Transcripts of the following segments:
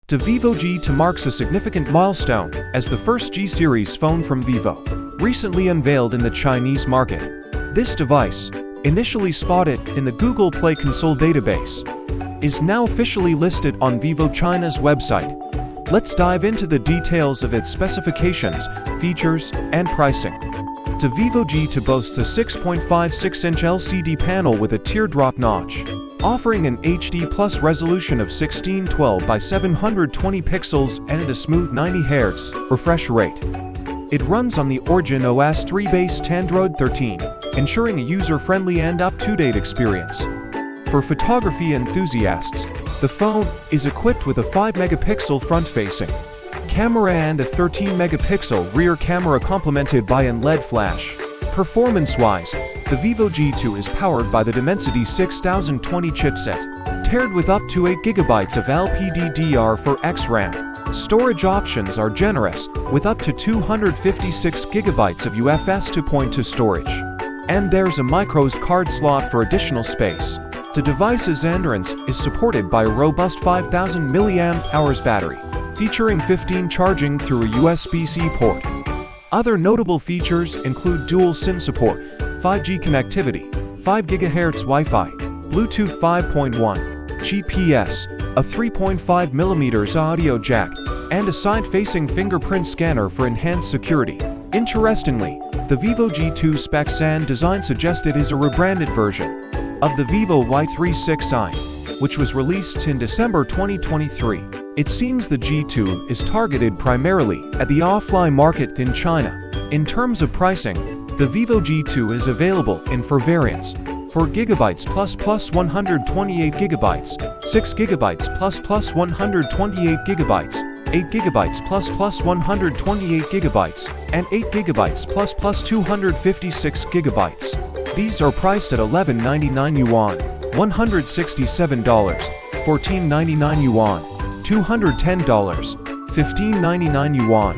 The Vivo G2 marks a significant milestone as the first G-series phone from Vivo, recently unveiled in the Chinese market. This device, initially spotted in the Google Play Console database, is now officially listed on Vivo China's website. Let's dive into the details of its specifications, features, and pricing. The Vivo G2 boasts a 6.56-inch LCD panel with a teardrop notch, offering an HD Plus resolution of 1612 by 720 pixels and a smooth 90 Hz refresh rate. It runs on the Origin OS 3-based Android 13, ensuring a user-friendly and up-to-date experience. For photography enthusiasts, the phone is equipped with a 5-megapixel front-facing camera and a 13-megapixel rear camera complemented by an LED flash. Performance-wise, the Vivo G2 is powered by the Dimensity 6020 chipset, paired with up to 8GB of LPDDR5X RAM. Storage options are generous, with up to 256GB of UFS 2.2 storage. And there's a microSD card slot for additional space. The device's endurance is supported by a robust 5000 mAh battery, featuring 15 charging through a USB-C port. Other notable features include dual SIM support, 5G connectivity, 5 GHz Wi-Fi, Bluetooth 5.1, GPS, a 3.5mm audio jack, and a side-facing fingerprint scanner for enhanced security. Interestingly, the Vivo G2 specs and design suggest it is a rebranded version of the Vivo Y36i, which was released in December 2023. It seems the G2 is targeted primarily at the offline market in China. In terms of pricing, the Vivo G2 is available in 4 variants: 4GB plus 128GB, 6GB plus 128GB, 8GB plus 128GB, and 8GB plus 256GB. These are priced at 1199 yuan, $167, 1499 yuan, $210, 1599 yuan,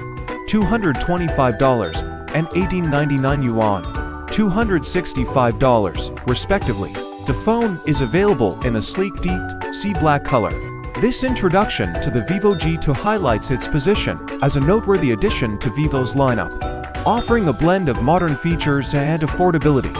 $225, and 1899 yuan, $265, respectively. The phone is available in a sleek deep sea black color. This introduction to the Vivo G2 highlights its position as a noteworthy addition to Vivo's lineup, offering a blend of modern features and affordability.